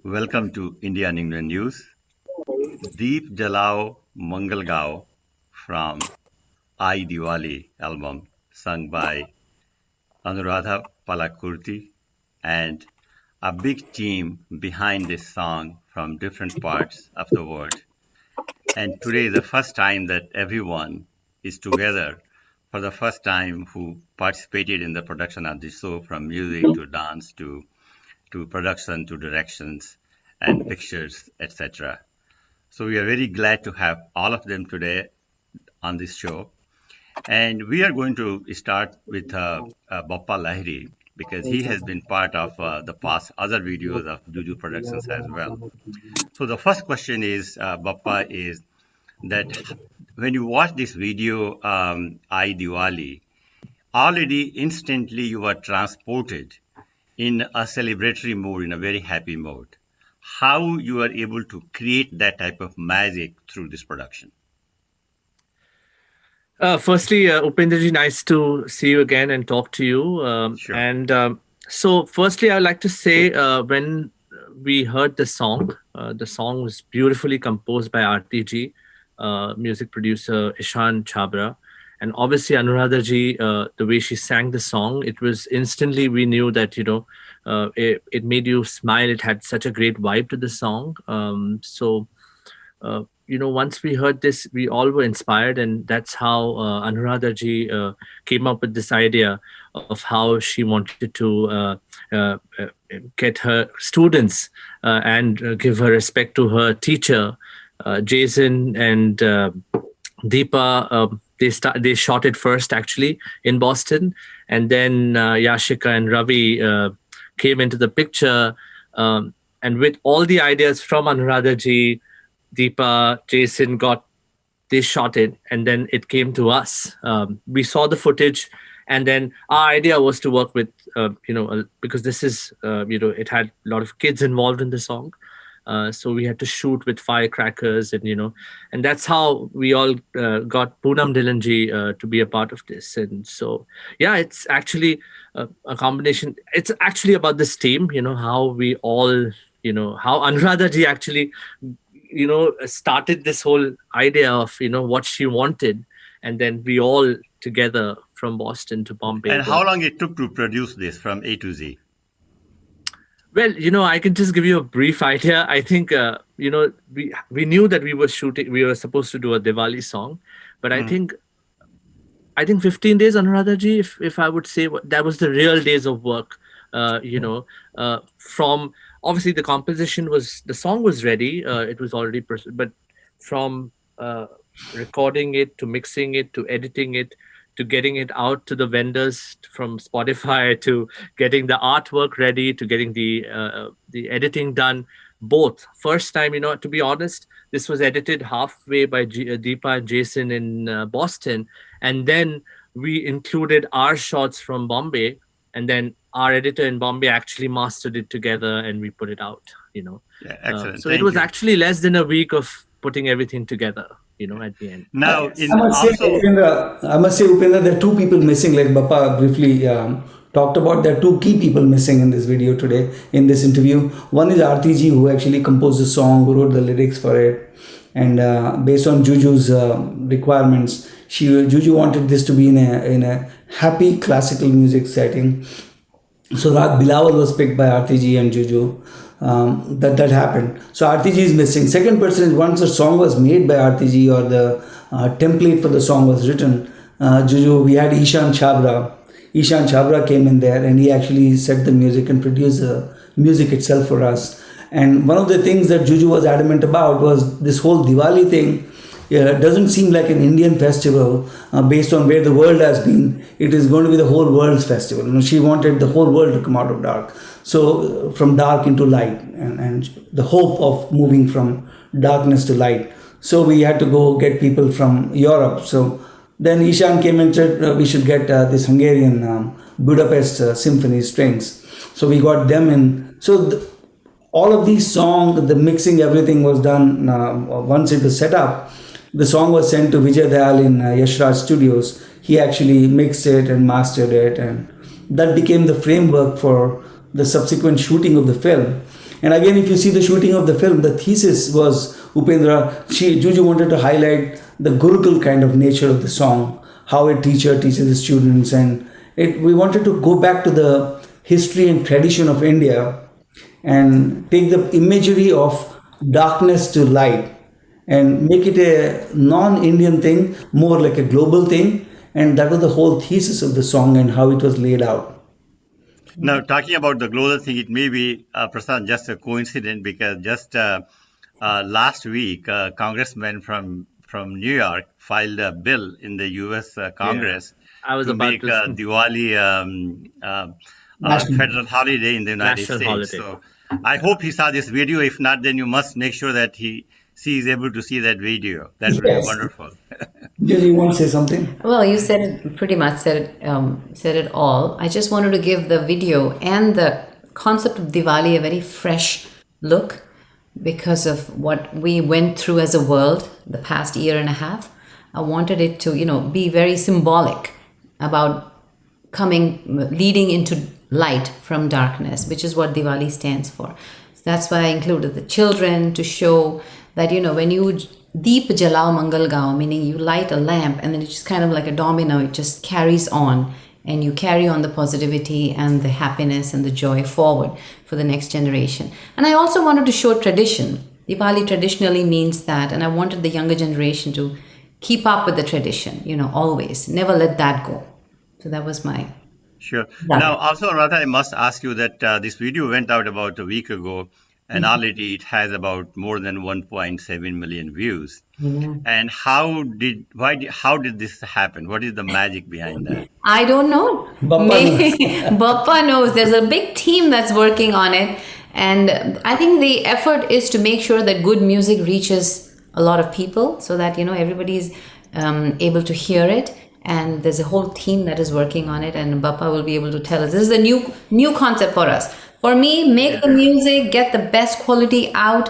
Welcome to India and England News. Deep Jalao Mangal Gao from I Diwali album sung by Anuradha Palakurti and a big team behind this song from different parts of the world. And today is the first time that everyone is together for the first time who participated in the production of the show, from music to dance to production to directions and pictures, etc. So we are very glad to have all of them today on this show. And we are going to start with Bappa Lahiri because he has been part of the past other videos of Juju Productions as well. So the first question is, Bappa, is that when you watch this video, I Diwali, already instantly you are transported in a celebratory mode, in a very happy mode. How you are able to create that type of magic through this production? Firstly, Upendraji, nice to see you again and talk to you. Sure. And so, firstly, I would like to say when we heard the song was beautifully composed by RTG, music producer Ishan Chabra. And obviously, Anuradha ji, the way she sang the song, it was instantly, we knew that, it made you smile. It had such a great vibe to the song. Once we heard this, we all were inspired, and that's how Anuradha ji came up with this idea of how she wanted to get her students and give her respect to her teacher, Jason and Deepa. They shot it first actually in Boston, and then Yashika and Ravi came into the picture, and with all the ideas from Anuradha ji, Deepa, Jason they shot it, and then it came to us. We saw the footage, and then our idea was to work with, because this is, it had a lot of kids involved in the song. So we had to shoot with firecrackers, and that's how we all got Poonam Dhillonji to be a part of this. And so, yeah, it's actually a combination. It's actually about this team, how we all, how Anuradha ji actually, started this whole idea of, what she wanted. And then we all together from Boston to Bombay. And how long it took to produce this from A to Z? Well, I can just give you a brief idea. I think, we knew that we were supposed to do a Diwali song, but I think 15 days, Anuradha ji, if I would say, that was the real days of work, from, obviously the song was ready, it was already, but from recording it to mixing it to editing it, to getting it out to the vendors from Spotify, to getting the artwork ready, to getting the editing done. Both. First time, to be honest, this was edited halfway by Deepa and Jason in Boston. And then we included our shots from Bombay. And then our editor in Bombay actually mastered it together, and we put it out, Yeah, excellent. So it was actually less than a week of putting everything together, at the end. Now, I must say, Upendra, there are two people missing, like Bappa briefly talked about. There are two key people missing in this video today, in this interview. One is RTG, who actually composed the song, who wrote the lyrics for it. And based on Juju's requirements, Juju wanted this to be in a happy classical music setting. So Rag Bilawal was picked by RTG and Juju. That happened. So RTG is missing. Second person is, once the song was made by RTG, or the template for the song was written, Juju, we had Ishan Chabra. Ishan Chabra came in there, and he actually set the music and produced the music itself for us. And one of the things that Juju was adamant about was this whole Diwali thing. It doesn't seem like an Indian festival based on where the world has been. It is going to be the whole world's festival. She wanted the whole world to come out of dark. So from dark into light, and the hope of moving from darkness to light. So we had to go get people from Europe. So then Ishan came and said we should get this Hungarian Budapest Symphony strings. So we got them in. So all of these songs, the mixing, everything was done. Once it was set up, the song was sent to Vijay Dayal in Yashraj Studios. He actually mixed it and mastered it, and that became the framework for the subsequent shooting of the film. And again, if you see the shooting of the film, the thesis was Upendra, Juju wanted to highlight the Gurukul kind of nature of the song, how a teacher teaches the students, and we wanted to go back to the history and tradition of India and take the imagery of darkness to light and make it a non-Indian thing, more like a global thing. And that was the whole thesis of the song and how it was laid out. Now, talking about the global thing, it may be, Prasad, just a coincidence because just last week, a congressman from New York filed a bill in the U.S. Congress I was to about make to Diwali National- federal holiday in the United National States. holiday. So I hope he saw this video. If not, then you must make sure that he is able to see that video. That would Yes. be wonderful. Juju, you want to say something? Well, you said it pretty much said it all. I just wanted to give the video and the concept of Diwali a very fresh look because of what we went through as a world the past year and a half. I wanted it to, be very symbolic about leading into light from darkness, which is what Diwali stands for. So that's why I included the children to show that, when you Deep Jalao Mangal Gao, meaning you light a lamp and then it's just kind of like a domino, it just carries on and you carry on the positivity and the happiness and the joy forward for the next generation. And I also wanted to show tradition. Diwali traditionally means that, and I wanted the younger generation to keep up with the tradition, always. Never let that go. So that was my... Sure. Yeah. Now, also, Radha, I must ask you that this video went out about a week ago, and already it has about more than 1.7 million views. And how did this happen? What is the magic behind that? I don't know. Bappa knows. There's a big team that's working on it. And I think the effort is to make sure that good music reaches a lot of people so that, everybody's able to hear it. And there's a whole team that is working on it. And Bappa will be able to tell us. This is a new concept for us. For me, make the music, get the best quality out,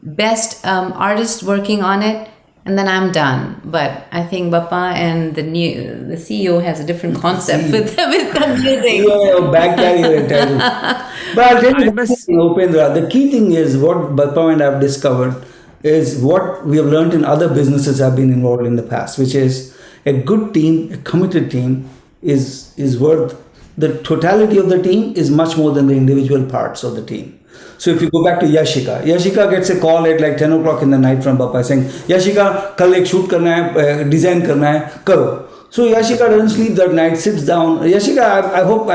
best artists working on it, and then I'm done. But I think Bappa and the CEO has a different concept with the music. Yeah, bag carrier title. But I'll tell you, Upendra, the key thing is what Bappa and I have discovered is what we have learned in other businesses I've been involved in the past, which is a good team, a committed team is worth. The totality of the team is much more than the individual parts of the team. So if you go back to Yashika gets a call at like 10 o'clock in the night from Bappa saying, Yashika, kal ek shoot karna hai, design karna hai, karo. So Yashika doesn't sleep that night, sits down. Yashika, I hope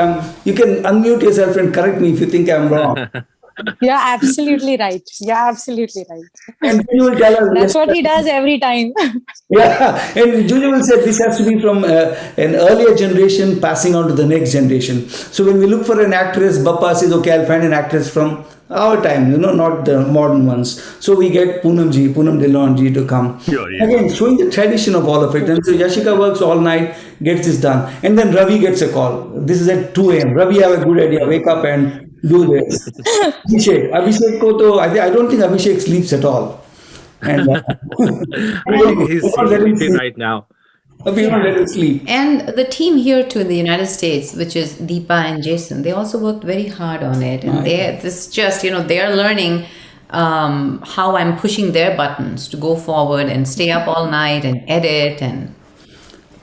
you can unmute yourself and correct me if you think I'm wrong. You're absolutely right. And you will tell us. That's what he does every time. Yeah, and Juju will say this has to be from an earlier generation passing on to the next generation. So when we look for an actress, Bappa says, okay, I'll find an actress from our time, not the modern ones. So we get Poonam Dillon ji to come. Sure, yeah. Again, showing the tradition of all of it. And so Yashika works all night, gets this done. And then Ravi gets a call. This is at 2 a.m. Ravi, have a good idea. Wake up and do this. Abhishek ko to, I don't think Abhishek sleeps at all. And He's sleeping right now. We don't let him sleep. And the team here too in the United States, which is Deepa and Jason, they also worked very hard on it. And they're learning how I'm pushing their buttons to go forward and stay up all night and edit and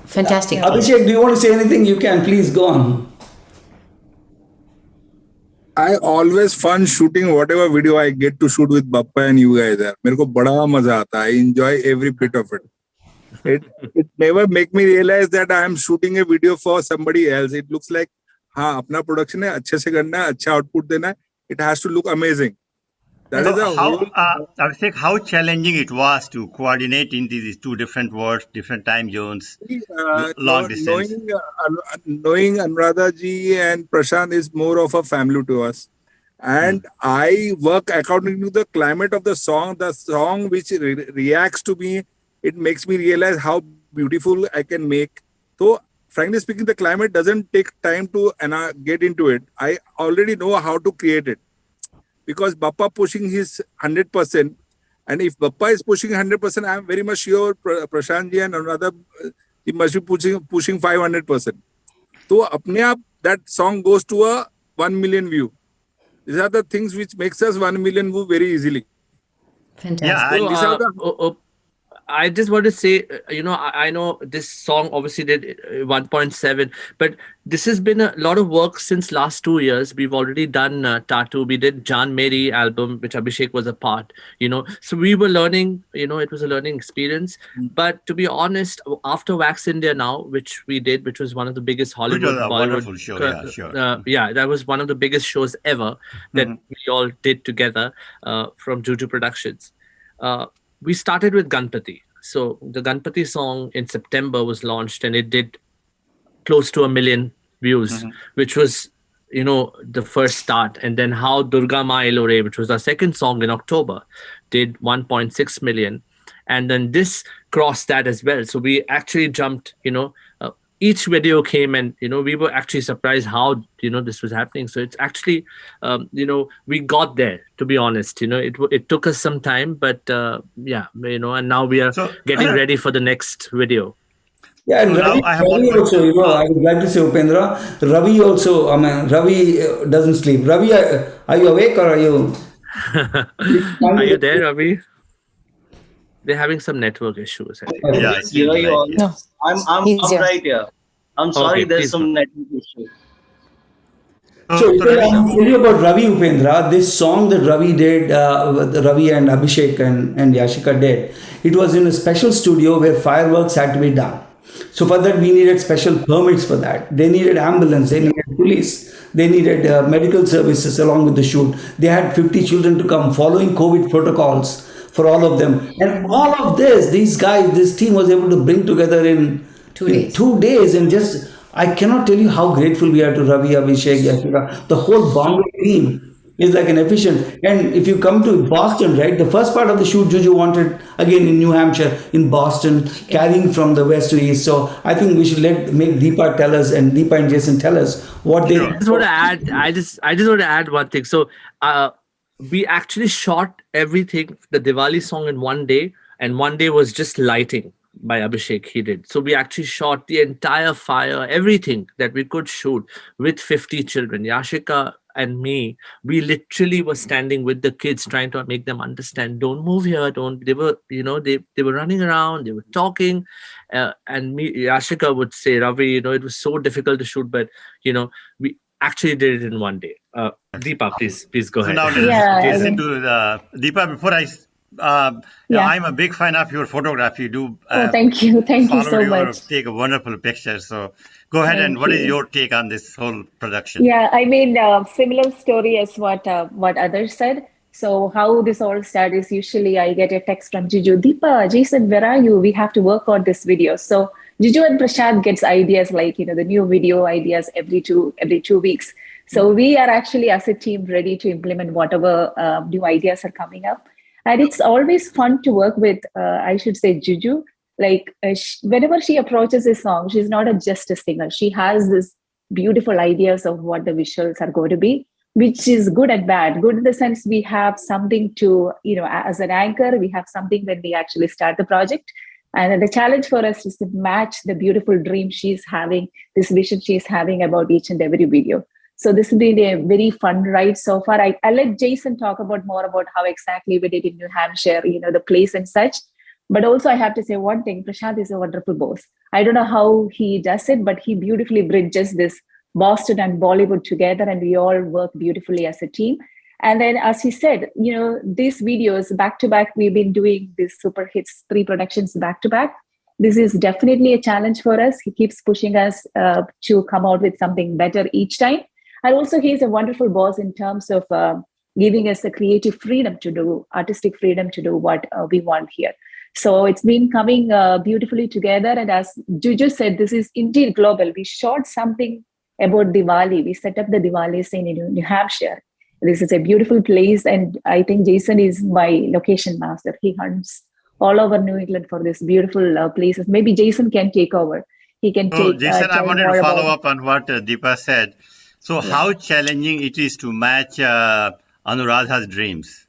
fantastic. Abhishek, do you want to say anything? You can, please go on. I always fun shooting whatever video I get to shoot with Bappa and you guys there. मेरे को बड़ा मजा आता है. I enjoy every bit of it. It never make me realize that I am shooting a video for somebody else. It looks like हाँ अपना production है, अच्छे से करना है, अच्छा output देना है. It has to look amazing. That is the whole. Abhishek, how challenging it was to coordinate into these two different worlds, different time zones, long distance. Knowing Anuradha ji and Prashant is more of a family to us. And I work according to the climate of the song which reacts to me. It makes me realize how beautiful I can make. So, frankly speaking, the climate doesn't take time to get into it. I already know how to create it. Because Bappa pushing his 100%, and if Bappa is pushing 100%, I am very much sure Prashant ji and Anuradha he must be pushing 500%. So, apne aap, that song goes to a 1 million view. These are the things which makes us 1 million view very easily. Fantastic. Yeah, So and these are the I just want to say, I know this song obviously did 1.7, but this has been a lot of work since last 2 years. We've already done Tattoo. We did Jan Mary album, which Abhishek was a part, So we were learning, it was a learning experience. But to be honest, after Wax India Now, which we did, which was one of the biggest which Hollywood, was a Bollywood, wonderful show. Yeah, sure. yeah, that was one of the biggest shows ever that we all did together from Juju Productions. We started with Ganpati. So the Ganpati song in September was launched and it did close to 1 million views, which was, the first start. And then How Durga Ma Elore, which was our second song in October, did 1.6 million. And then this crossed that as well. So we actually jumped, each video came and, we were actually surprised how, this was happening. So it's actually, we got there, to be honest, it took us some time, but yeah, and now we are getting ready for the next video. Yeah, and So now Ravi, I have one Ravi also, I would like to say, Upendra, Ravi also, Ravi doesn't sleep. Ravi, are you awake or are you? Are you there, Ravi? They're having some network issues, I think. Yeah, Yes, hear you all. No. I'm He's right here. I'm sorry, Okay, there's please some go. network issue. So, Ravi, I'll tell you about Ravi, Upendra. This song that Ravi did, Ravi and Abhishek and Yashika did, it was in a special studio where fireworks had to be done. So for that, we needed special permits for that. They needed ambulance, they needed police, they needed medical services along with the shoot. They had 50 children to come following COVID protocols for all of them. And all of this, these guys, this team was able to bring together in 2 days. 2 days. And just, I cannot tell you how grateful we are to Ravi, Abhishek, Yashika. The whole Bombay team is like an efficient. And if you come to Boston, right, the first part of the shoot, Juju wanted again in New Hampshire, in Boston, carrying from the west to east. So I think we should make Deepa tell us, and Deepa and Jason tell us what they. I just want to add. I just want to add one thing. So, we actually shot everything, the Diwali song, in 1 day, and 1 day was just lighting by Abhishek. He did. So we actually shot the entire fire, everything that we could shoot with 50 children. Yashika and me, we literally were standing with the kids, trying to make them understand. Don't move here. Don't. They were, they were running around. They were talking, and me, Yashika would say, Ravi, it was so difficult to shoot, but we actually did it in 1 day. Deepa, please go So ahead. now Yeah, I Jason mean- to Deepa, before Yeah. I'm a big fan of your photograph. You do Oh, thank you. Thank you follow so your much. take a wonderful picture. So go ahead, and Thank what is you. your take on this whole production? Yeah, I mean, similar story as what others said. So how this all started is usually I get a text from Juju, Deepa, Jason, where are you? We have to work on this video. So Juju and Prashant gets ideas like the new video ideas every two weeks. So we are actually as a team ready to implement whatever new ideas are coming up, and it's always fun to work with. I should say Juju. Like whenever she approaches a song, she's not just a singer. She has this beautiful ideas of what the visuals are going to be, which is good and bad. Good in the sense we have something to, as an anchor, we have something when we actually start the project. And the challenge for us is to match the beautiful dream she's having, this vision she's having about each and every video. So this has been a very fun ride so far. I'll let Jason talk about more about how exactly we did in New Hampshire, the place and such. But also I have to say one thing, Prashant is a wonderful boss. I don't know how he does it, but he beautifully bridges this Boston and Bollywood together, and we all work beautifully as a team. And then, as he said, these videos back to back, we've been doing these super hits, 3 productions back to back. This is definitely a challenge for us. He keeps pushing us to come out with something better each time. And also, he's a wonderful boss in terms of giving us the creative freedom to do, artistic freedom to do what we want here. So it's been coming beautifully together. And as Juju said, this is indeed global. We shot something about Diwali. We set up the Diwali scene in New Hampshire. This is a beautiful place. And I think Jason is my location master. He hunts all over New England for these beautiful places. Maybe Jason can take over. He can So take. Jason, I tell wanted more to follow about- up on what Deepa said. So how challenging it is to match Anuradha's dreams?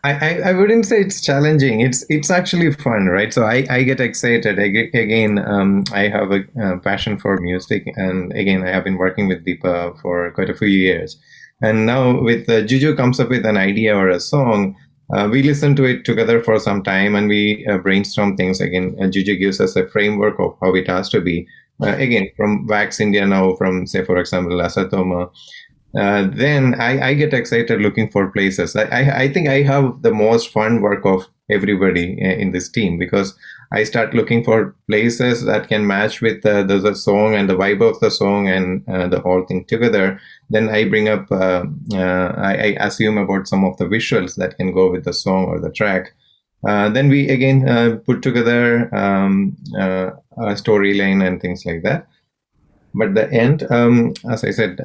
I wouldn't say it's challenging. It's actually fun, right? So I get excited. I have a passion for music, and again, I have been working with Deepa for quite a few years. And now with Juju comes up with an idea or a song, we listen to it together for some time and we brainstorm things. Again, Juju gives us a framework of how it has to be. Again, from Wax India now, from, say, for example, Asatoma. Then I get excited looking for places. I think I have the most fun work of everybody in this team, because I start looking for places that can match with the song and the vibe of the song and the whole thing together. Then I bring up, I assume about some of the visuals that can go with the song or the track. Then we again put together a storyline and things like that. But the end, as I said,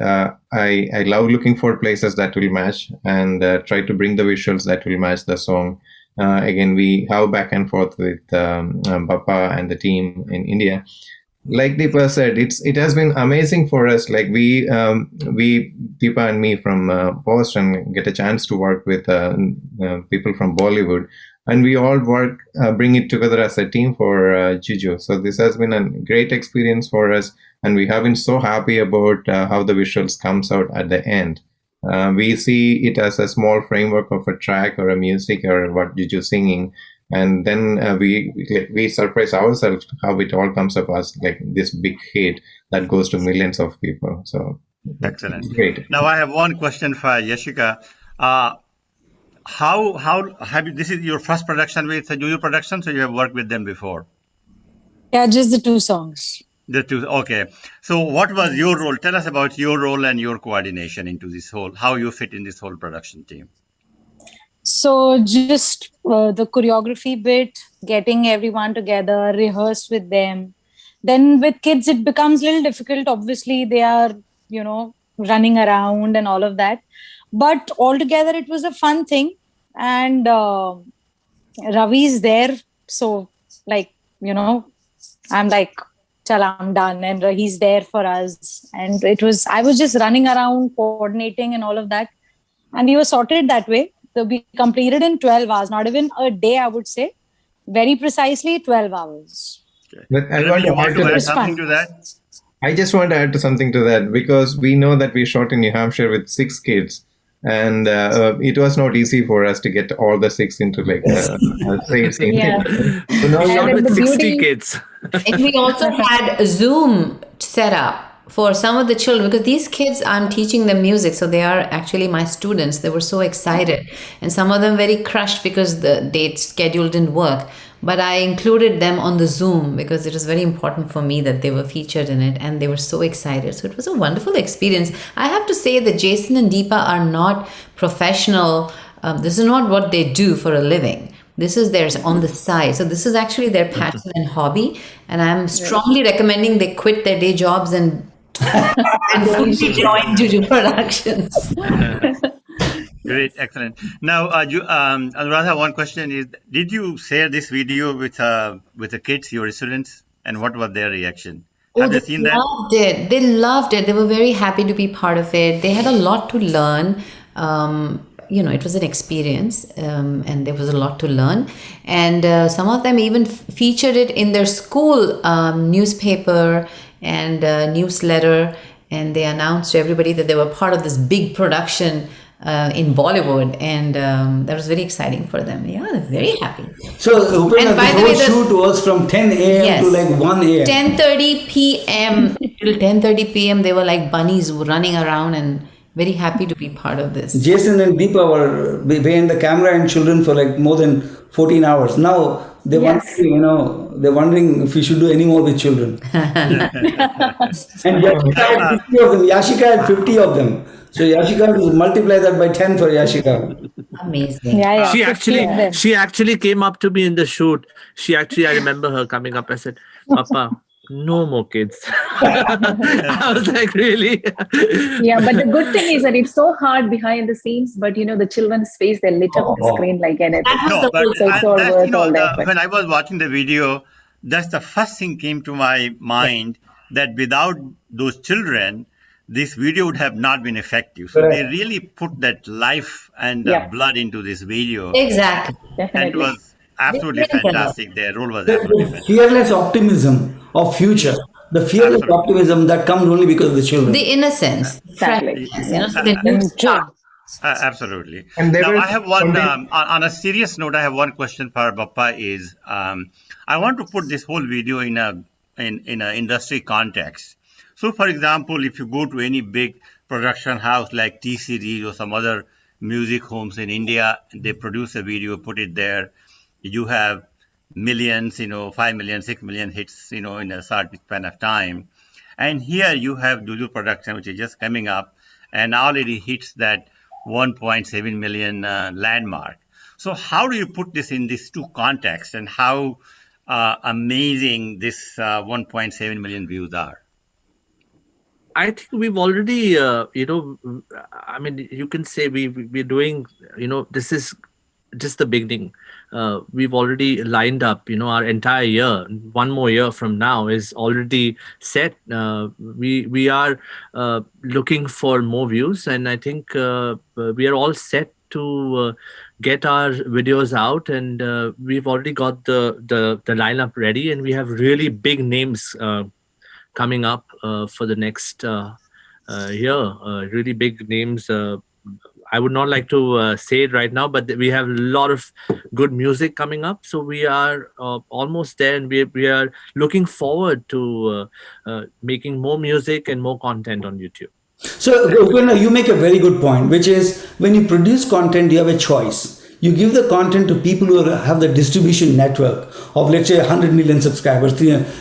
I love looking for places that will match and try to bring the visuals that will match the song. Again, we have back and forth with Bappa and the team in India. Like Deepa said, it has been amazing for us. Like we Deepa and me from Boston get a chance to work with people from Bollywood, and we all work, bring it together as a team for Juju. So this has been a great experience for us, and we have been so happy about how the visuals comes out at the end. We see it as a small framework of a track or a music or what Juju singing, and then we surprise ourselves how it all comes up as like this big hit that goes to millions of people. So Excellent. great. Now I have one question for Yashika. How have you? This is your first production with Juju Productions, or you have worked with them before? Yeah, just the 2 songs. The two. Okay. So what was your role? Tell us about your role and your coordination into this whole, how you fit in this whole production team. So just the choreography bit, getting everyone together, rehearse with them. Then with kids, it becomes a little difficult. Obviously, they are, running around and all of that. But altogether, it was a fun thing. And Ravi's there. So, I'm like, Chala, I'm done. And he's there for us. And I was just running around, coordinating and all of that. And we were sorted that way. So we completed in 12 hours, not even a day, I would say. Very precisely 12 hours. Okay. But I Ravi, you want to add It's something fun. to that? I just want to add something to that, because we know that we shot in New Hampshire with 6 kids, and it was not easy for us to get all the 6 into like same scene. Yeah. So now And Shot then with the 60 beauty- kids. And we also had a Zoom set up for some of the children, because these kids, I'm teaching them music, so they are actually my students. They were so excited, and some of them very crushed because the date schedule didn't work. But I included them on the Zoom because it was very important for me that they were featured in it, and they were so excited. So it was a wonderful experience. I have to say that Jason and Deepa are not professional. This is not what they do for a living. This is theirs on the side. So this is actually their passion and hobby. And I'm strongly recommending they quit their day jobs and fully join Juju Productions. Great, excellent. Now, Anuradha, one question is: did you share this video with the kids, your students, and what was their reaction? Have they seen that? Loved it. They loved it. They were very happy to be part of it. They had a lot to learn. It was an experience, and there was a lot to learn. And some of them even featured it in their school newspaper and newsletter, and they announced to everybody that they were part of this big production in Bollywood, and that was very exciting for them. Yeah, they're very happy. So, Upendra, And by the the whole way, shoot was from 10 a.m. Yes. to like 1 a.m. 10:30 p.m. till 10:30 p.m. They were like bunnies running around and very happy to be part of this. Jason and Deepa were behind the camera and children for like more than 14 hours. Now they're Yes. wondering, they're wondering if we should do any more with children. And Yashika had 50 of them. Yashika had 50 of them. So Yashika will multiply that by 10 for Yashika. Amazing. Yeah. She 50 of them. actually came up to me in the shoot. I remember her coming up. I said, "Papa, no more kids." I was like, really? Yeah, but the good thing is that it's so hard behind the scenes, but the children's face, they lit up the screen like anything. No, but So it's all that's, worth all that. But when I was watching the video, that's the first thing came to my mind, that without those children, this video would have not been effective. So they really put that life and Yeah. blood into this video, Exactly. and it definitely. was absolutely They really fantastic. Their role was absolutely The fantastic. fearless optimism of future. the fearless Absolutely. optimism that comes only because of the children. The innocence, Exactly. freshness, so the new start. Absolutely. And there Now, was I have one, something. on a serious note, I have one question for Bappa is, I want to put this whole video in a industry context. So, for example, if you go to any big production house like T Series or some other music homes in India, they produce a video, put it there. You have millions, 5 million, 6 million hits, in a certain span of time. And here you have Juju production, which is just coming up and already hits that 1.7 million landmark. So how do you put this in these two contexts, and how amazing this 1.7 million views are? I think we've already, I mean, you can say we're doing, this is just the beginning. We've already lined up, our entire year. One more year from now is already set. We are looking for more views, and I think we are all set to get our videos out, and we've already got the lineup ready, and we have really big names coming up for the next year. Really big names. I would not like to say it right now, but we have a lot of good music coming up. So we are almost there, and we are looking forward to making more music and more content on YouTube. So, Upendra, you make a very good point, which is when you produce content, you have a choice. You give the content to people who have the distribution network of, let's say, 100 million subscribers.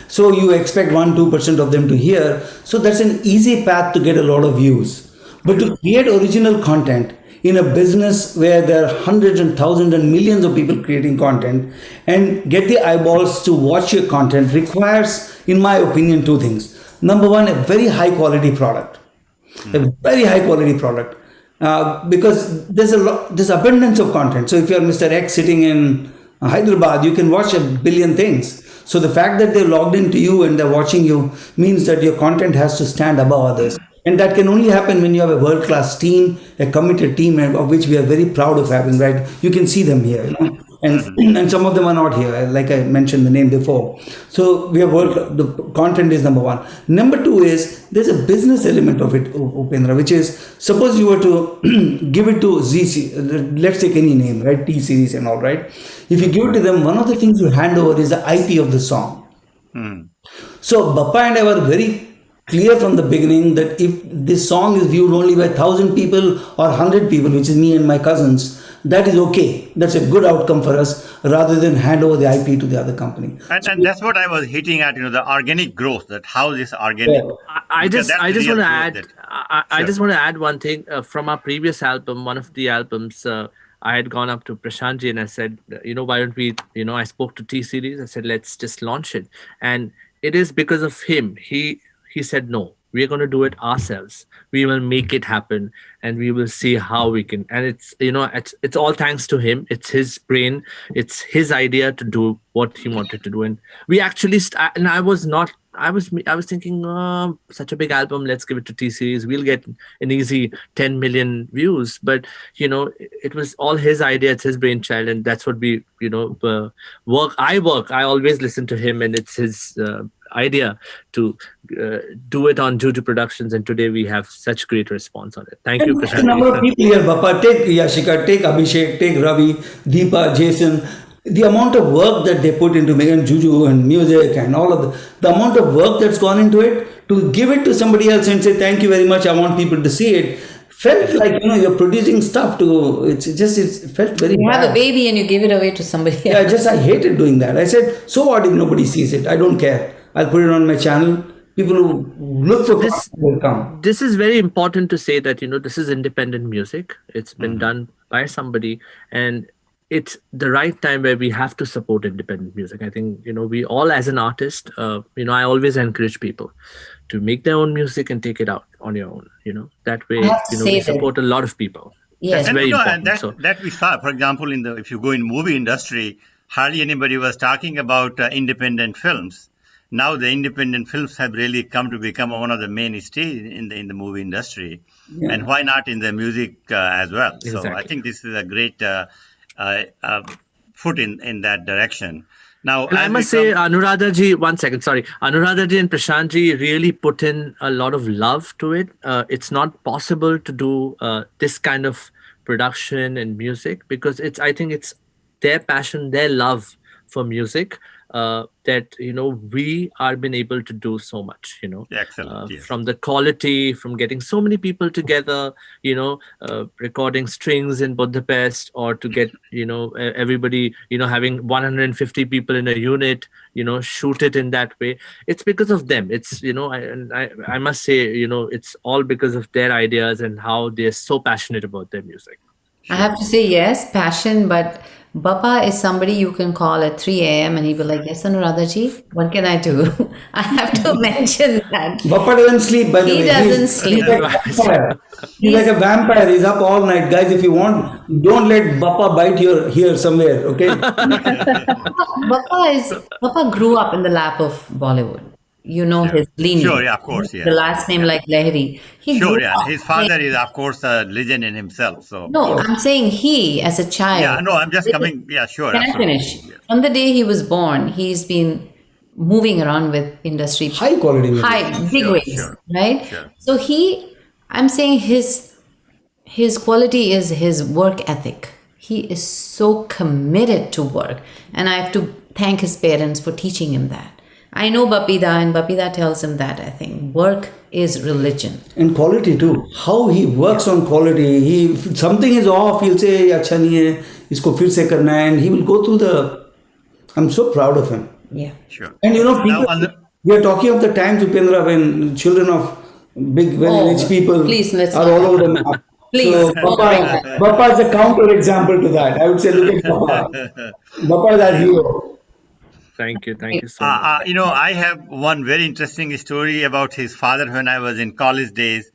So you expect 1-2% of them to hear. So that's an easy path to get a lot of views. But to create original content in a business where there are hundreds and thousands and millions of people creating content, and get the eyeballs to watch your content requires, in my opinion, two things. Number one, a very high quality product. A very high quality product. Because there's abundance of content. So if you're Mr. X sitting in Hyderabad, you can watch a billion things. So the fact that they're logged into you and they're watching you means that your content has to stand above others. And that can only happen when you have a world-class team, a committed team, of which we are very proud of having, right? You can see them here, and some of them are not here, like I mentioned the name before. So we have the content is number one. Number two is there's a business element of it, Upendra, which is, suppose you were to give it to ZC, let's take any name, right? T Series and all, right? If you give it to them, one of the things you hand over is the IP of the song. So Bappa and I were very clear from the beginning that if this song is viewed only by 1,000 people or 100 people, which is me and my cousins, that is okay. That's a good outcome for us, rather than hand over the IP to the other company. And that's what I was hitting at, the organic growth, that how this organic. I just want to add, I Sure. just want to add one thing from our previous album. One of the albums, I had gone up to Prashantji and I said, why don't we, I spoke to T Series. I said, let's just launch it. And it is because of him. He said, no, we're going to do it ourselves. We will make it happen, and we will see how we can. And it's all thanks to him. It's his brain. It's his idea to do what he wanted to do. And we actually, and I was thinking, such a big album, let's give it to T Series. We'll get an easy 10 million views. But, it was all his idea. It's his brainchild. And that's what we, work. I always listen to him, and it's his idea to do it on Juju Productions, and today we have such great response on it. Thank you, A number of Prashant. people here, Bappa. Take Yashika, take Abhishek, take Ravi, Deepa, Jason. The amount of work that they put into making Juju and music and all of the amount of work that's gone into it, to give it to somebody else and say thank you very much, I want people to see it, felt like you're producing stuff to. It felt very. You bad. have a baby and you give it away to somebody else. I hated doing that. I said, so what if nobody sees it? I don't care. I'll put it on my channel. People who look for this will come. This is very important to say that, this is independent music. It's been done by somebody, and it's the right time where we have to support independent music. I think, we all, as an artist, I always encourage people to make their own music and take it out on your own. That way, I have to say we that- support a lot of people. Yes. That's very important. And So that we saw, for example, if you go in movie industry, hardly anybody was talking about independent films. Now the independent films have really come to become one of the mainstays in the movie industry, and why not in the music as well? So I Exactly. think this is a great foot in that direction. Now, And I as must we say, come- Anuradha ji, one second, sorry. Anuradha ji and Prashant ji really put in a lot of love to it. It's not possible to do this kind of production and music because I think it's their passion, their love for music that, we are been able to do so much, Excellent, yes. from the quality, from getting so many people together, recording strings in Budapest, or to get, everybody, having 150 people in a unit, shoot it in that way. It's because of them. It's, I must say, it's all because of their ideas and how they're so passionate about their music. I have to say, yes, passion, but Bappa is somebody you can call at 3 a.m. and he'll be like, yes, Anuradha ji, what can I do? I have to mention that. Bappa doesn't sleep, by the way. He doesn't He's sleep. like a vampire. He's like a vampire. He's up all night. Guys, if you want, don't let Bappa bite your ear somewhere, okay? Bappa grew up in the lap of Bollywood. You know his lineage. Sure, yeah, of course, yeah. The last name like Lahiri. He Sure, grew yeah. up His father is, of course, a legend in himself. So No, I'm saying he, as a child. yeah, no, I'm just coming. Yeah, sure. Can I absolutely. finish? Yes. From the day he was born, he's been moving around with industry. High quality music. Big Sure, wigs, sure, right? sure. So I'm saying his quality is his work ethic. He is so committed to work. And I have to thank his parents for teaching him that. I know Bapida, and Bapida tells him that, I think. Work is religion. And quality too. How he works on quality. If something is off, he'll say, अच्छा नहीं है, इसको फिर से करना है, and he will go through the. I'm so proud of him. Yeah. Sure. And Now, people, on the- we are talking of the times, Upendra, when children of big, very Oh, rich people please, let's are not- all over the map. Please, So don't bring that. Bappa is a counter example to that. I would say, look at Bappa. Bappa is our hero. Thank you so much. I have one very interesting story about his father when I was in college days.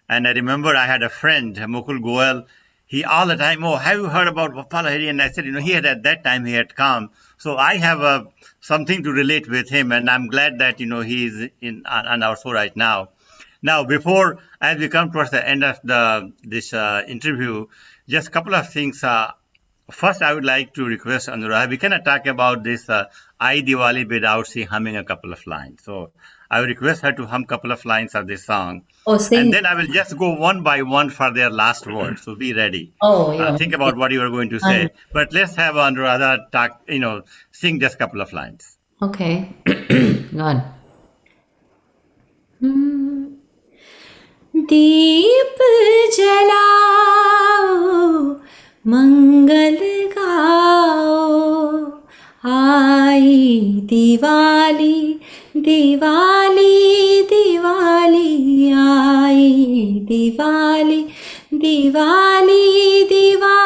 And I remember I had a friend, Mukul Goel. He all the time, oh, have you heard about Bappa Lahiri? And I said, at that time he had come. So I have something to relate with him. And I'm glad that, he is on our show right now. Now, before, as we come towards the end of this interview, just a couple of things. First, I would like to request Anuradha, we cannot talk about this I Diwali without she humming a couple of lines. So I will request her to hum a couple of lines of this song. Oh, sing. And then I will just go one by one for their last word. So be ready. Oh, yeah. Think about what you are going to say. But let's have Anuradha talk, sing just a couple of lines. Okay. Go on. दीप जलाओ मंगल गाओ आई दिवाली दिवाली दिवाली आई दिवाली दिवाली दिवाली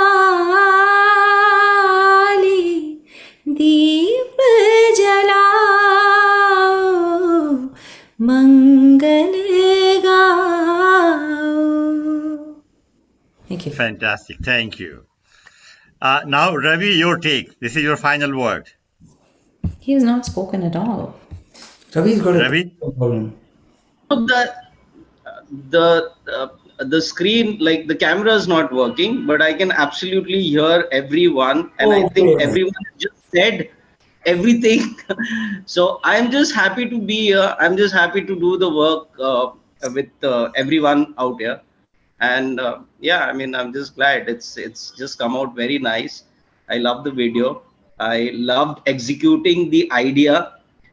दीप जलाओ मंगल गाओ. Thank you. Fantastic. Thank you. Now, Ravi, your take. This is your final word. He has not spoken at all. Ravi's got Ravi? a problem. The screen, like the camera is not working, but I can absolutely hear everyone, and I think Okay. everyone just said everything. So I'm just happy to be here. I'm just happy to do the work with everyone out here. And yeah, I mean, I'm just glad it's just come out very nice. I love the video. I loved executing the idea,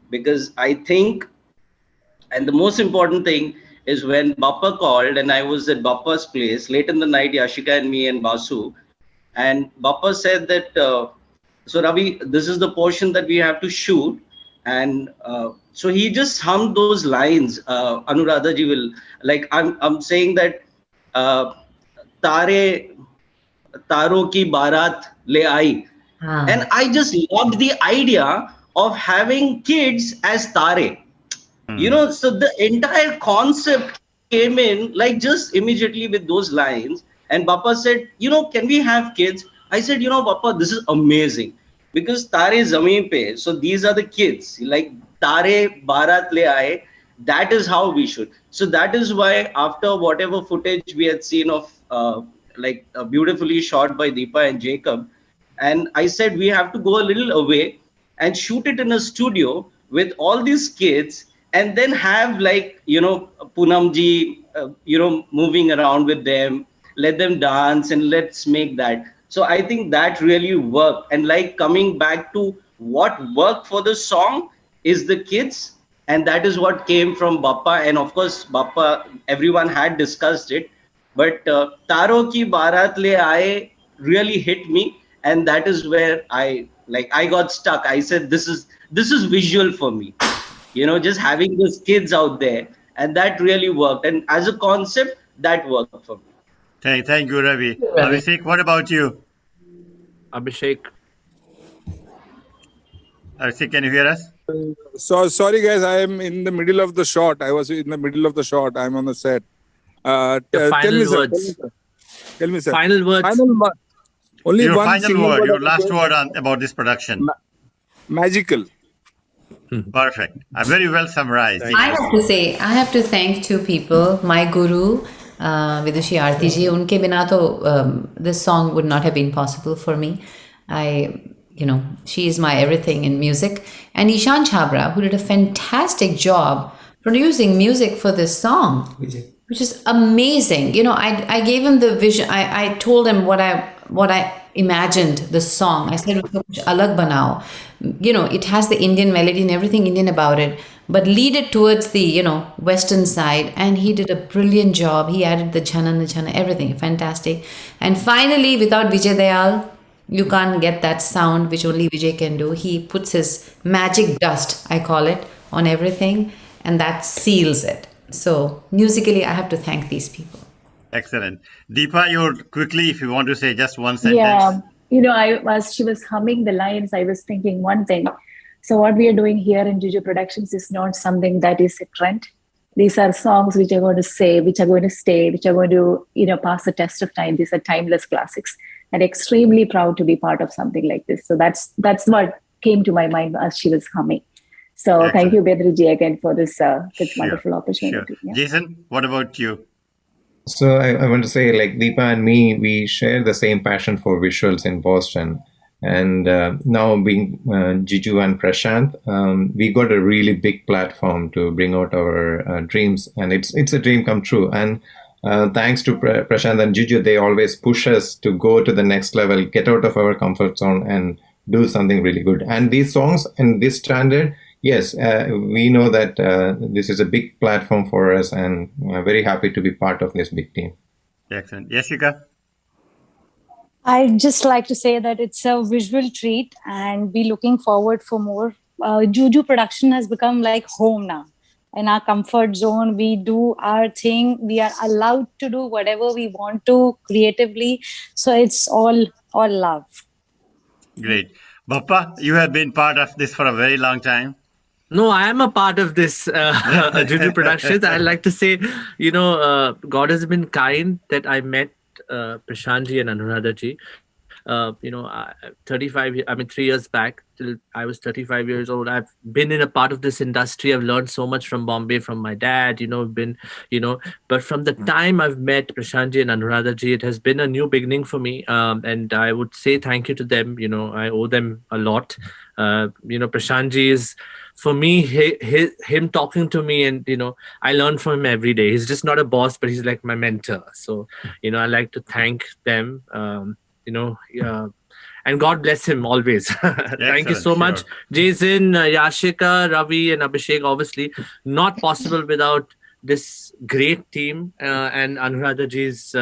because I think, and the most important thing is when Bappa called and I was at Bappa's place late in the night, Yashika and me and Basu, and Bappa said that, so Ravi, this is the portion that we have to shoot. And so he just hummed those lines. Anuradha ji will, like, I'm saying that, Taro ki barat le aayi. And I just loved the idea of having kids as Tare. So the entire concept came in like just immediately with those lines. And Bappa said, can we have kids? I said, Bappa, this is amazing. Because Tare Zameen Pe, so these are the kids. Like Tare Barat Le Aaye, that is how we should. So that is why after whatever footage we had seen of beautifully shot by Deepa and Jacob, and I said we have to go a little away and shoot it in a studio with all these kids, and then have like, Poonamji, moving around with them, let them dance and let's make that. So I think that really worked. And like coming back to what worked for the song is the kids, and that is what came from Bappa. And of course, Bappa, everyone had discussed it, but Taro Ki Barat Le Aaye really hit me, and that is where I got stuck. I said, this is visual for me, just having those kids out there, and that really worked. And as a concept, that worked for me. Thank you, Ravi. Abhishek, what about you? Abhishek. Abhishek, can you hear us? So sorry, guys. I am in the middle of the shot. I was in the middle of the shot. I'm on the set. Your Tell final me, sir. words. Tell me, sir. Final words. Only Your one final single word, your I last will word about this production. Magical. Perfect. Very well summarized. I have to thank two people. My guru, Vidushi Aarti ji. Unke bina to this song would not have been possible for me. She is my everything in music. And Ishan Chhabra, who did a fantastic job producing music for this song, which is amazing. I gave him the vision. I told him what I imagined the song. I said, "Kuch alag banao." It has the Indian melody and everything Indian about it, but lead it towards the Western side. And he did a brilliant job. He added the chana, everything fantastic. And finally, without Vijay Dayal, you can't get that sound which only Vijay can do. He puts his magic dust, I call it, on everything, and that seals it. So musically, I have to thank these people. Excellent. Deepa, you quickly, if you want to say just one sentence. Yeah, as she was humming the lines, I was thinking one thing. So what we are doing here in Juju Productions is not something that is a trend. These are songs which are going to say, which are going to stay, which are going to, pass the test of time. These are timeless classics. And extremely proud to be part of something like this. So that's what came to my mind as she was humming. So Excellent. Thank you, Bedriji, again for this wonderful opportunity. Sure. Yeah. Jason, what about you? So I want to say, like Deepa and me, we share the same passion for visuals in Boston. And now being Jiju and Prashant, we got a really big platform to bring out our dreams. And it's a dream come true. And thanks to Prashant and Jiju, they always push us to go to the next level, get out of our comfort zone and do something really good. And these songs and this standard, yes, we know that this is a big platform for us, and we're very happy to be part of this big team. Excellent. Yashika? I'd just like to say that it's a visual treat and be looking forward for more. Juju Production has become like home now. In our comfort zone, we do our thing. We are allowed to do whatever we want to creatively. So it's all love. Great. Bappa, you have been part of this for a very long time. No, I am a part of this Juju Productions. I'd like to say, God has been kind that I met Prashantji and Anuradhaji. 3 years back, till I was 35 years old. I've been in a part of this industry. I've learned so much from Bombay, from my dad, but from the time I've met Prashantji and Anuradhaji, it has been a new beginning for me. And I would say thank you to them. I owe them a lot. Prashantji is, for me, him talking to me, and I learn from him every day. He's just not a boss, but he's like my mentor. So I like to thank them. And God bless him always. Thank you so much, Jason, Yashika, Ravi, and Abhishek. Obviously, not possible without this great team and Anuradhaji's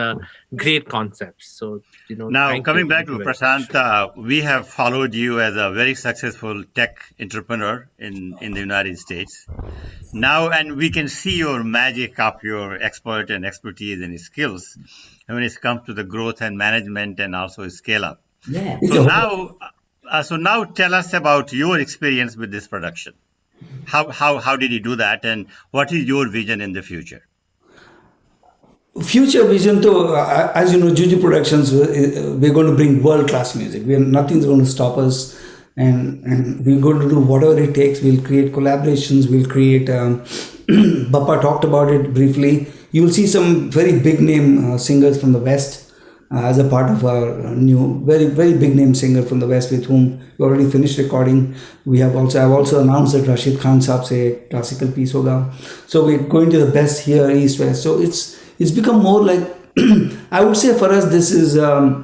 great concepts. So, now coming back to Prashant, we have followed you as a very successful tech entrepreneur in the United States. Now, and we can see your magic of your expert and expertise and skills when it comes to the growth and management and also scale up. Yeah. So now tell us about your experience with this production. How did you do that, and what is your vision in the future? Future vision, though, as you know, Juju Productions, we're going to bring world-class music. Nothing's going to stop us, and we're going to do whatever it takes. We'll create collaborations. We'll create. Bappa talked about it briefly. You will see some very big name singers from the West as a part of our new, very, very big name singer from the West with whom we already finished recording. I've also announced that Rashid Khan Saab se classical piece hoga. So we're going to the best here, East, West. So it's become more like, I would say for us, this is a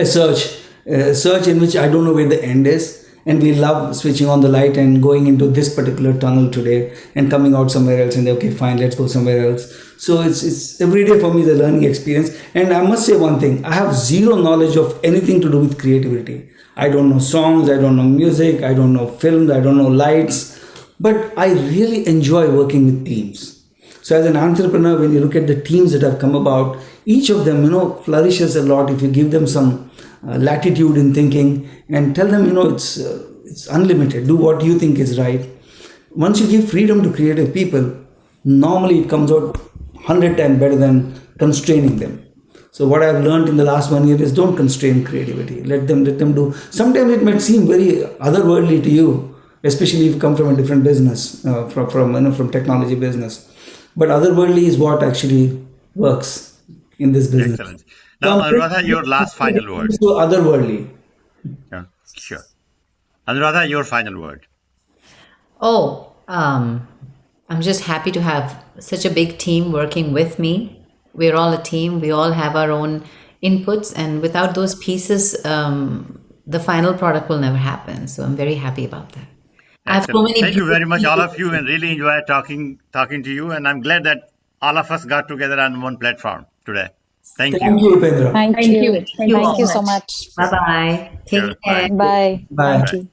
search in which I don't know where the end is. And we love switching on the light and going into this particular tunnel today and coming out somewhere else and okay, fine, let's go somewhere else. So it's every day for me the learning experience. And I must say one thing, I have zero knowledge of anything to do with creativity. I don't know songs, I don't know music, I don't know films, I don't know lights, but I really enjoy working with teams. So as an entrepreneur, when you look at the teams that have come about, each of them, flourishes a lot if you give them some latitude in thinking and tell them, it's unlimited. Do what you think is right. Once you give freedom to creative people, normally it comes out 100 times better than constraining them. So what I've learned in the last 1 year is don't constrain creativity. Let them do. Sometimes it might seem very otherworldly to you, especially if you come from a different business, from technology business. But otherworldly is what actually works in this business. Excellent. Now, Anuradha, your last final word. So otherworldly. Yeah, sure. Anuradha, your final word. I'm just happy to have such a big team working with me. We're all a team. We all have our own inputs, and without those pieces, the final product will never happen. So I'm very happy about that. I have so many. Thank you very much, all of you, and really enjoyed talking to you. And I'm glad that all of us got together on one platform today. Thank you. Thank you, Upendra. Thank you. Thank you Thank you so much. Bye bye. Take Sure, care. Bye. Bye. Thank you.